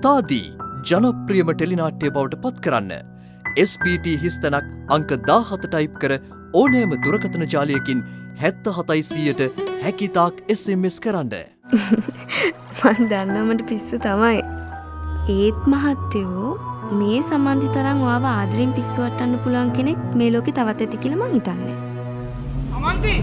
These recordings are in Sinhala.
තාදී ජනප්‍රියම ටෙලිනාට්‍ය බවට පත් කරන්න SPT හිස්තැනක් අංක 17 ටයිප් කර ඕනෑම දුරකථන ජාලයකින් 77ට හැකිතාක් SMS කරන්න. මන් දන්නවා මට පිස්සු තමයි. ඒත් මහත්තයෝ මේ සම්බන්ධි තරම් ඔයාව ආදරෙන් පිස්සු වට්ටන්න පුළුවන් කෙනෙක් මේ ලෝකේ තවත් ඇති කියලා මං හිතන්නේ. අමන්ති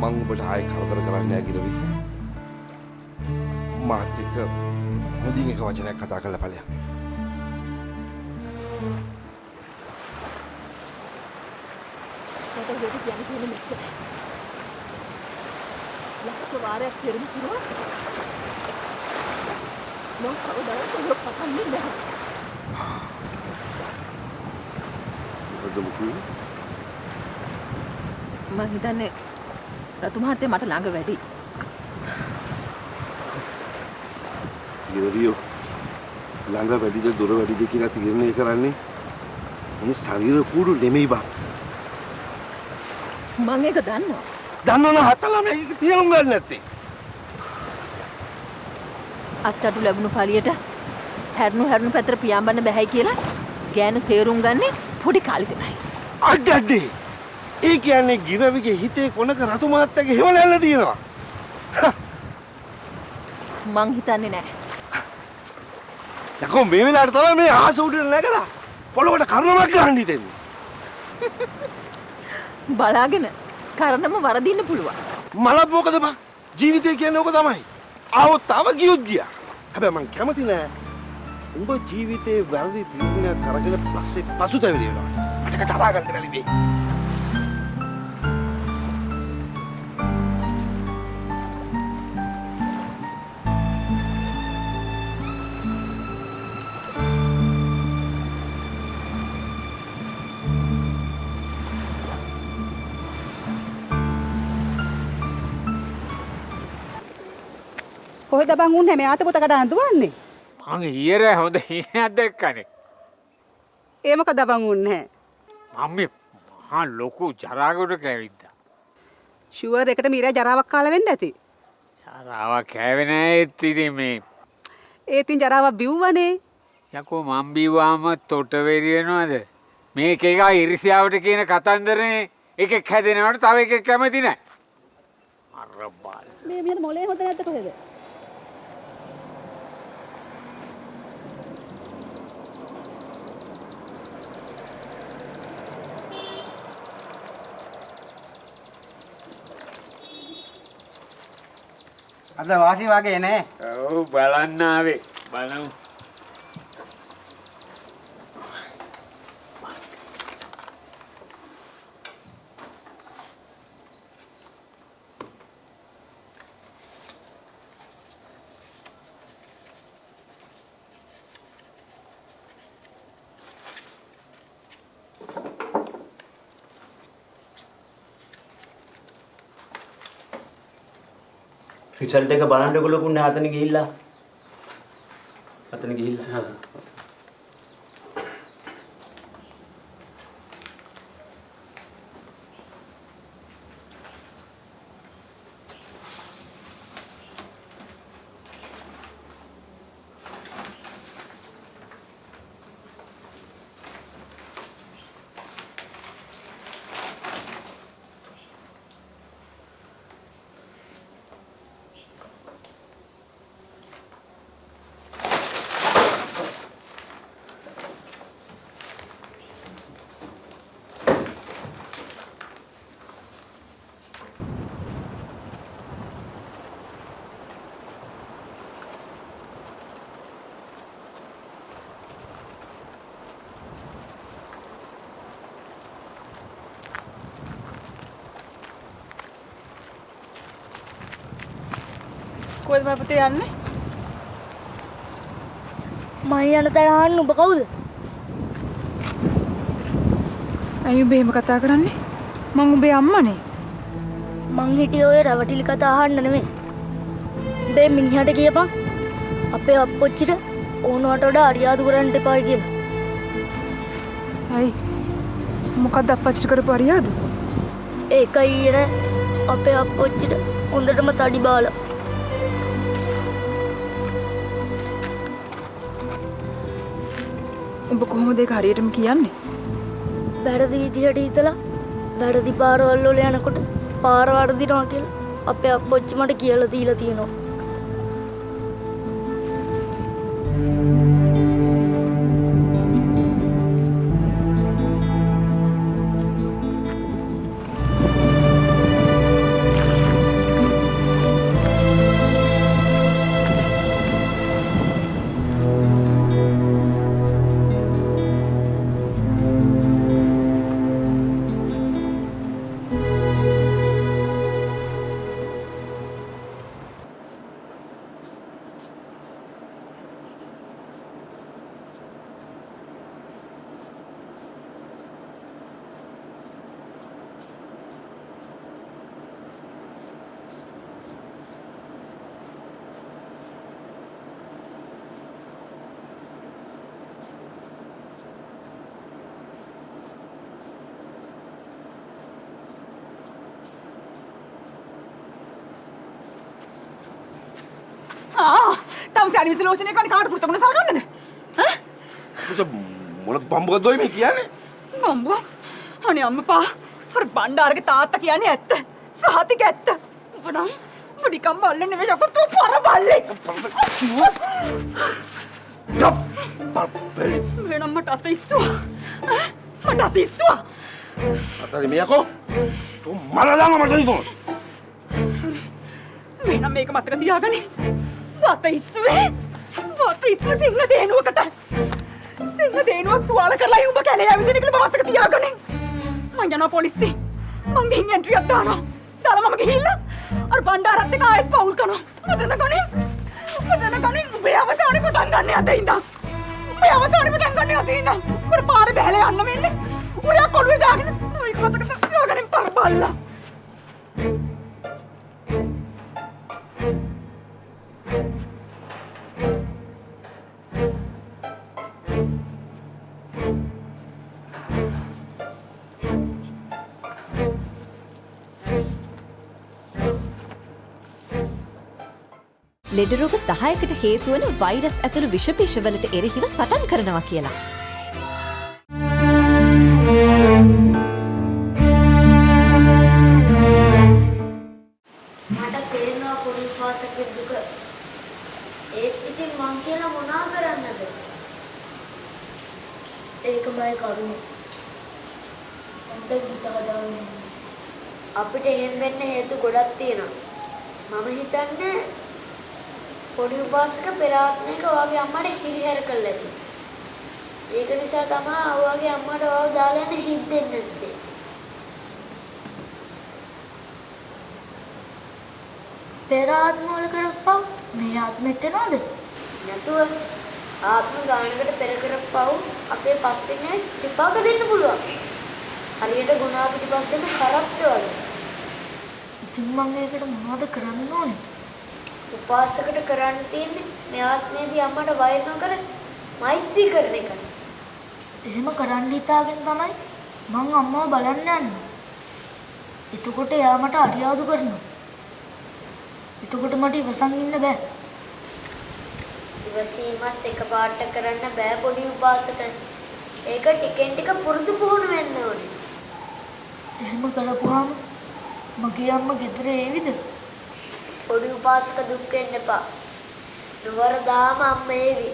මං ඔබට ආයෙ කරදර කරන්නේ නැහැ ගිරවි. මාත් එක්ක හොඳින් එක වචනයක් කතා කරලා ඵලයක්. මට හොරට කියන්නේ තියෙන මෙච්චරයි. ලක්ෂ වාරයක් තෙරුම් කිරුවා. මම කවදාවත් ඔබ පතන්නේ නැහැ. මොකද මුකුයි? මං හිතන්නේ රතු මහත්තයා මට ළඟ වැඩි. ගිරවියෝ ළඟ වැඩිද දුර වැඩිද කියලා තීරණය කරන්නේ මේ ශරීර කූඩු නෙමෙයි බා. මං ඒක දන්නවා. දන්නවනේ හතලා මේක තේරුම් ගන්න නැත්තේ. අත්තටු ලැබුණු පළියට හැරුණු පැතර පියාඹන්න බෑයි කියලා ගෑනු තේරුම් ගන්නේ පොඩි කාලේ තමයි. අඩඩේ ඒ කියන්නේ ගිරවිගේ හිතේ කොනක රතු මාත්තගේ හේවණල්ල තියෙනවා. මං හිතන්නේ නෑ. යකෝ මේ වෙලාවට තමයි මේ ආස උඩට නැගලා පොළොවට කර්ණමක් ගහන්න හිතෙන්නේ. බලාගෙන කරනම වරදින්න පුළුවන්. මලත් මොකද බා? ජීවිතය කියන්නේ ඕක තමයි. ආවොත් තව ගියොත් ගියා. හැබැයි මං කැමති නෑ. උඹ ජීවිතේ වැරදි තීරණයක් කරගෙන පස්සේ පසුතැවිලි වෙනවා. මට කතා ගන්න බැරි වෙයි. කොහෙද බං උන්නේ මේ ආතපොත කඩන දුවන්නේ? මං ඊයේ හොඳ හීනයක් දැක්කනේ. ඒ මොකද බං උන්නේ? මම මේ මහා ලොකු ජරාවකට කැවිද්දා. ෂුවර් එකට මීරා ජරාවක් කාලා වෙන්න ඇති. ජරාවක් කෑවේ නෑ ඉතින් මේ. ඒ තින් ජරාවක් බිව්වනේ. යකෝ මං බිව්වාම තොට වෙරියනවද? මේක එක ඉරිසියාවට කියන කතන්දරනේ. එකෙක් හැදෙනවට තව එකෙක් කැමති නෑ. අර බාල. මේ මියන මොලේ හොඳ නැද්ද කොහෙද? අද වාසි වගේ නේ. ඔව් බලන්න ආවේ. බලමු. රිසල්ට් එක බලන්නකො පුන්නේ අතන ගිහිල්ලා. අතන ගිහිල්ලා. කොහෙද මම පුතේ යන්නේ? මම යන තැන අහන්න ඔබ කවුද? අයියෝ බේම කතා කරන්නේ? මං උඹේ අම්මනේ. මං හිටියේ ඔය රැවටිලි කතා අහන්න නෙමෙයි. බේ මිනිහට කියපන් අපේ අප්පොච්චිට ඕනවට වඩා අරියාදු කරන්න එපායි කියලා. ඇයි මොකක්ද අපච්චි කරපු අරියාද? ඒකයි ඊයේ අපේ අප්පොච්චිට හොඳටම තඩි බාලා. උඹ කොහොමද ඒක හරියටම කියන්නේ? වැරදි විදිහට හිතලා වැරදි පාරවල් වල යනකොට පාර වර්ධිනවා කියලා අපේ අප්පොච්චි මට කියලා දීලා තියෙනවා. තවසේ අනිවිස ලෝචනය කන්නේ කාට පුරුතකන සලකන්නද? ඈ? මොන බම්බුවක්ද ඔය මේ කියන්නේ? බම්බුව? අනේ අම්මපා. අර බණ්ඩාරගේ තාත්තා කියන්නේ ඇත්ත. සහතික ඇත්ත. උඹ නම් පොඩිකම් බල්ලෙක් නෙවෙයි යකෝ තෝ පර බල්ලෙක්. වෙනම මට අත ඉස්සුවා. මට අත ඉස්සුවා. අතේ මියකෝ. තෝ මරලා මට හිතෝ. මෙන්න මේක මතක තියාගනි. වාත ඉස්සුවේ. වාත ඉස්සුවේ සිංහ දේනුවකට. සිංහ දේනුවක් තුවාල කරලා උඹ කැලේ ඇවිදින කියලා මතක තියාගනි. මං යනවා පොලිසිය. මං ගිහින් එන්ට්‍රියක් දානවා. දාලා මම ගිහිල්ලා අර බණ්ඩාරත් එක්ක ආයෙත් පවුල් කරනවා. මොකද ගනි? උඹේ අවසානේ පටන් ගන්න අද ඉඳන්. උඹේ අවසානේ පටන් ගන්න අද ඉඳන්. උඹට පාරේ බැහැලා යන්න වෙන්නේ. උරියා කොළුවේ දාගෙන මේක මතක තියාගන්න පරබල්ලා. ලෙඩ රෝග 10කට හේතු වන වෛරස් ඇතුළු විෂ බීජවලට එරෙහිව සටන් කරනවා කියලා. මට තේරෙනවා පොඩි පාසකේ දුක. ඒත් ඉතින් මං කියලා මොනා කරන්නද? ඒකමයි කරුණ. අන්ත ගිතවදාන්නේ. අපිට එහෙම වෙන්න හේතු ගොඩක් තියෙනවා. මම හිතන්නේ පොඩි උපාසක පෙර ආත්මයක ඔයාගේ අම්මට හිරිහැර කළා ඇති. ඒක නිසා තමයි ඔයාගේ අම්මට ඔයාව දාලා යන්න හිද්දෙන්නේ නැත්තේ. පෙර ආත්මවල කරපුව මේ ආත්මෙත් වෙනවද? නැතුව ආත්ම ගානකට පෙර කරපුව අපේ පස්සෙන් විපාක දෙන්න පුළුවන්. හරියට ගුණා පිටිපස්සෙන් කරප්පේ වගේ. ඉතින් මම ඒකට මොනවද කරන්න ඕනේ? උපාසකට කරන්න තියෙන්නේ මේ ආත්මයේදී අම්මට වෛර නොකර මෛත්‍රී කරන එකයි. එහෙම කරන්න හිතාගෙන තමයි මං අම්මව බලන්න යන්නේ. එතකොට එයා මට අරියාදු කරනවා. එතකොට මට ඉවසන් ඉන්න බෑ. ඉවසීමත් එකපාරට කරන්න බෑ පොඩි උපාසක. ඒක ටිකෙන් ටික පුරුදු පුහුණු වෙන්න ඕනේ. එහෙම කරපුවාම මගේ අම්මා ගෙදර එවිද? පොඩි උපාසක දුක් වෙන්න එපා. නවරදාම අම්ම එවි.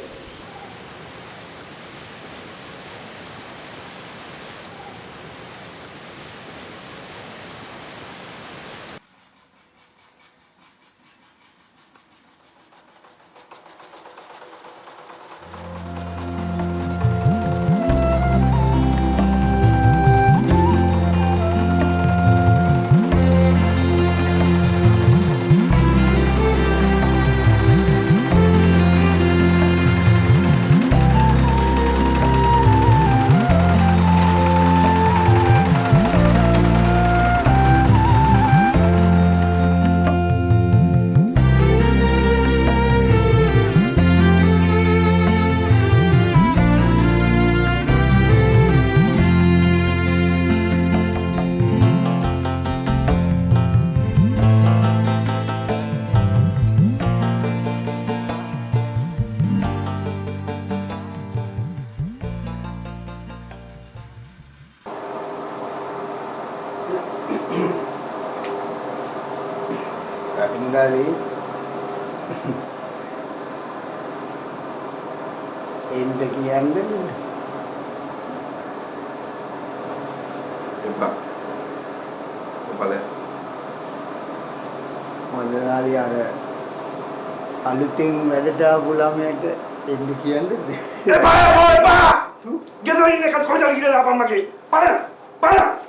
කටින්ගාලේ එන්න කියන්නේ එපා. එපාලේ. මොනවාරි අර අලුතෙන් වැඩට ආපු ළමයට එන්න කියන්නේ. එපා! ගෙදර ඉන්න එකත් කොහෙද ගිහලා දාපන් මගේ. බලන්න.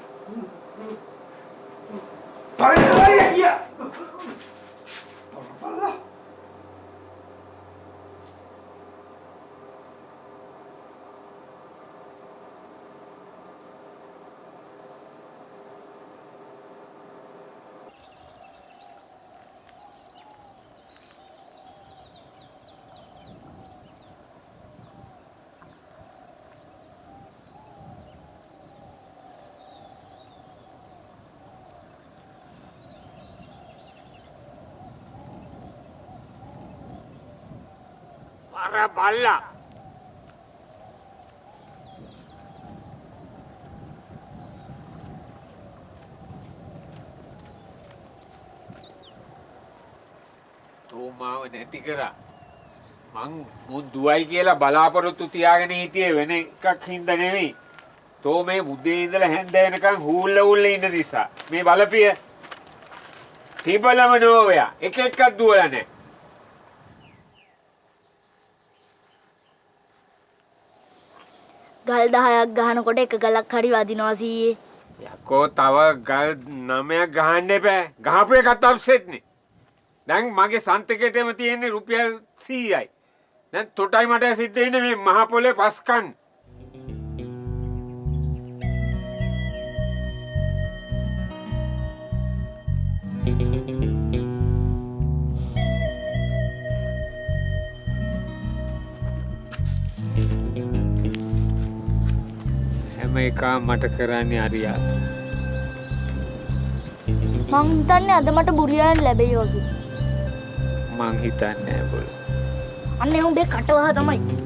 අර බල්ලා තෝමාව නැති කරා මං මුන් දුවයි කියලා බලාපොරොත්තු තියාගෙන හිටියේ වෙන එකක් හින්දා නෙවෙයි තෝ මේ උදේ ඉඳලා හැන්ද වෙනකන් හූල්ල ඉන්න නිසා මේ බලපිය තිබලම නෝවයා එක එකක් දුවලා නැහැ ගල් 10ක් ගහනකොට එක ගලක් හරි වදිනවා සීයේ. යකෝ තව ගල් 9ක් ගහන්න එපා. ගහපු එකත් අප්සෙට් නේ. දැන් මගේ සන්තකේටම තියෙන්නේ රුපියල් 100යි. දැන් තොටයි මට සිද්ධ වෙන්නේ මේ මහ පොලේ පස් කන්න. මේකා මට කරන්නේ අරියා මං හිතන්නේ අද මට බුරියානි ලැබෙයි වගේ. මං හිතන්නේ නෑ බොල. අන්නේ උඹේ කටවහ තමයි.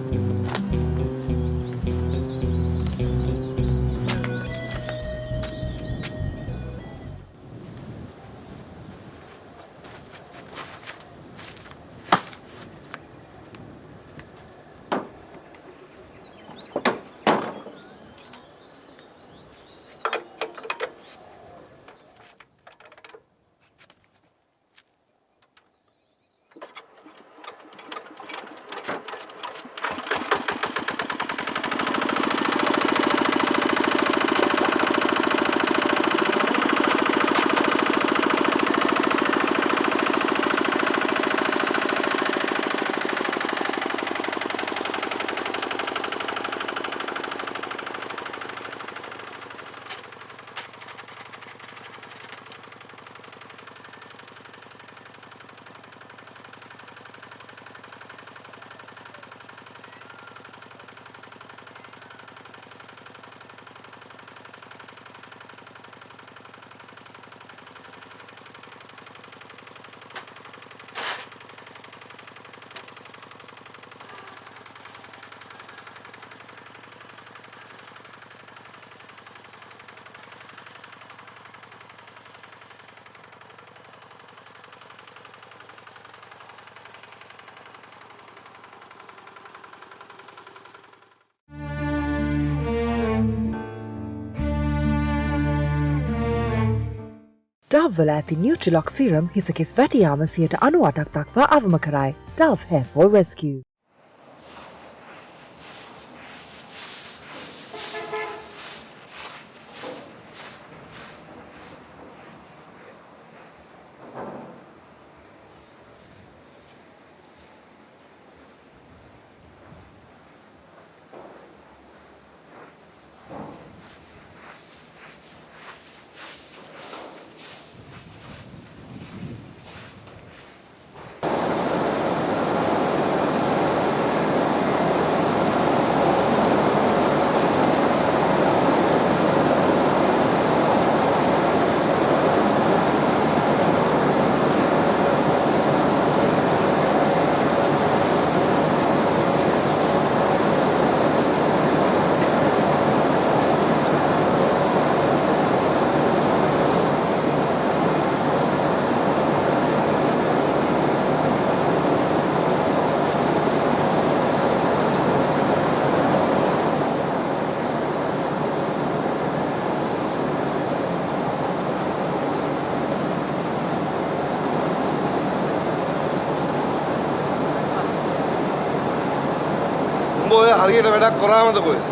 Dove වල ඇති Nutrilux serum හිසකෙස් වැටියාම 98%ක් දක්වා අවම කරයි. Dove Hair Fall Rescue. උඹ ඔය හරියට වැඩක් කරාමද කොහෙද?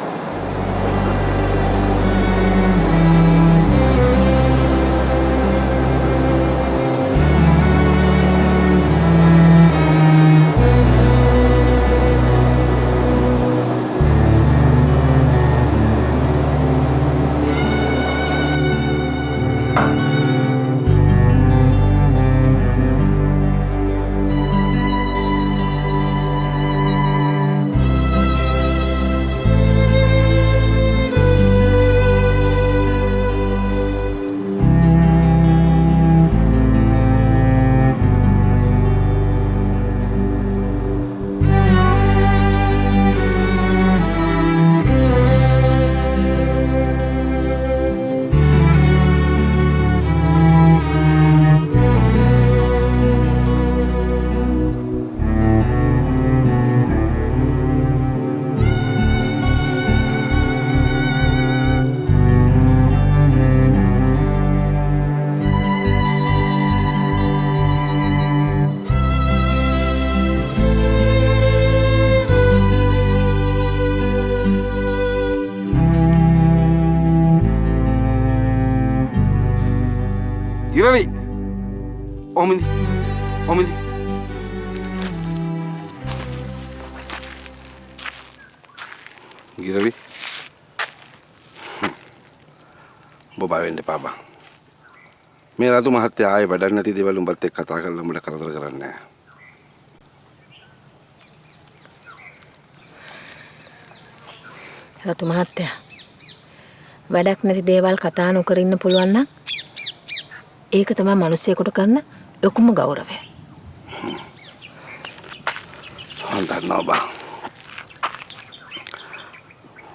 Giravi. Omindi. Omindi. Giravi. බොබා වෙන්න එපා බං. මේ රතු මහත්තයා ආයේ වැඩක් නැති දේවල් උඹත් එක්ක කතා කරලා උඹට කරදර කරන්නේ නැහැ. රතු මහත්තයා වැඩක් නැති දේවල් කතා නොකර ඉන්න පුළුවන් නම් ඒක තමයි මිනිස්සෙකුට කරන ලොකුම ගෞරවය. හොඳයි බං.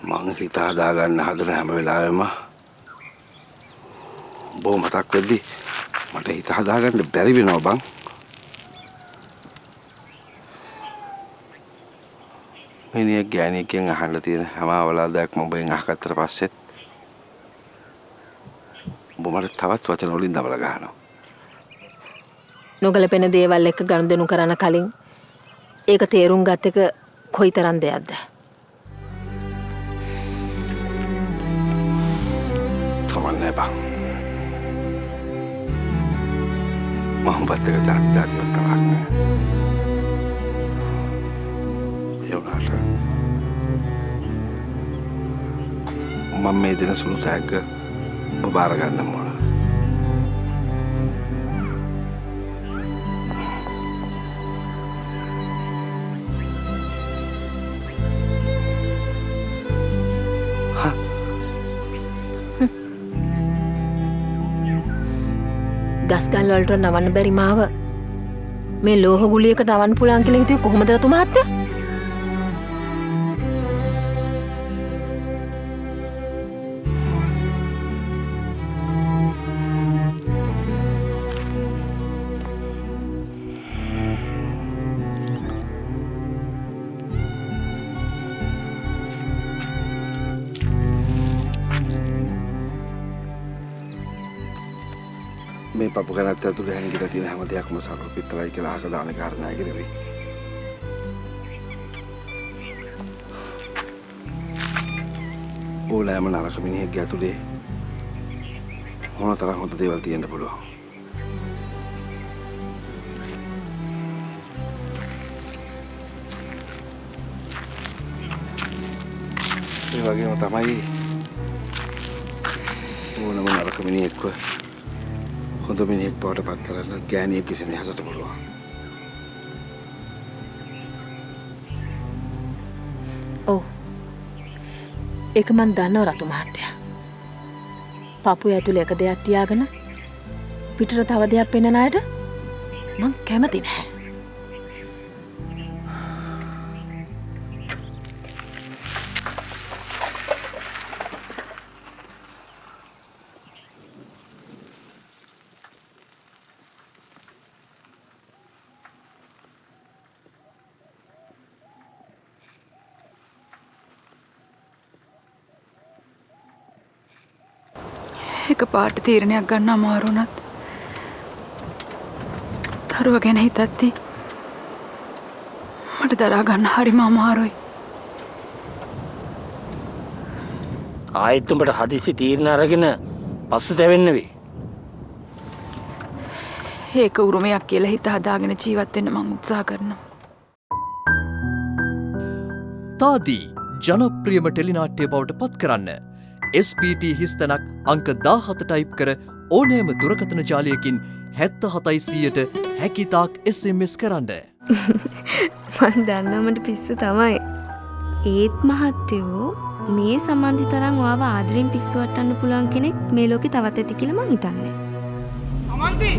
මං හිත හදාගන්න හදන හැම වෙලාවෙම බෝ මතක් වෙද්දි මට හිත හදාගන්න බැරි වෙනවා බං. මිනිහ ගෑණියකින් අහන්න තියෙන හැම අවලාදයක්ම ඔබෙන් අහගත්තට පස්සෙත් ඔබ මට තවත් වචන වලින් දමලා ගහනවා. නොගැලපෙන දේවල් එක්ක ගනුදෙනු කරන කලින් ඒක තේරුම් ගත් එක කොයිතරම් දෙයක්ද? කමන්නේ බං. මොහොතක જાති වතරක් නෑ. ඒ වුණාට මම මේ දෙන සුළු තෑග්ග ඔබ බාර ගන්න ඕන. ගස්ගල් වලට නවන්න බැරි මාව මේ ලෝහ ගුලියකට නවන්න පුළුවන් කියලා හිතුවේ කොහොමද රතු මහත්තයා? මේ පපු කනත් ඇතුලේ හැංගිලා තියෙන හැම දෙයක්ම සරල පිටරයි කියලා අහක දාන කාරණා කිරවි. ඕලෑම නරක මිනිහෙක්ගේ ඇතුලේ මොනතරම් හොඳ දේවල් තියෙන්න පුළුවන්. ඒ වගේම තමයි ඕනම නරක මිනිහෙක්ව හොඳ මිනිහෙක් බවට පත් කරලා ගෑණියෙක් කිසිම හසට පුළුවන්. ඔව්. ඒක මන් දන්නව රතු මහත්තයා. පපුව ඇතුලේ එක දෙයක් තියාගෙන පිටර තව දෙයක් පෙන්නන අයට මං කැමති නැහැ. එක පාට තීරණයක් ගන්න අමාරු වුණත් දරුවා ගැන හිතද්දි මට දරා ගන්න හරිම අමාරුයි. ආයෙත් උඹට හදිසි තීරණ අරගෙන පසුතැවෙන්න වෙයි. ඒක උරුමයක් කියලා හිත හදාගෙන ජීවත් වෙන්න මං උත්සාහ කරනවා. තාදී ජනප්‍රියම ටෙලිනාට්‍ය බවට පත් කරන්න SPT හිස්තැනක් අංක 17 ටයිප් කර ඕනෑම දුරකථන ජාලයකින් 77%ට හැකිතාක් SMS කරන්න. මන් දන්නවා මට පිස්සු තමයි. ඒත් මහත්තයෝ මේ සම්බන්ධි තරම් ඔයාව ආදරෙන් පිස්සු වට්ටන්න පුළුවන් කෙනෙක් මේ ලෝකේ තවත් ඇති කියලා මං හිතන්නේ. සමන්ති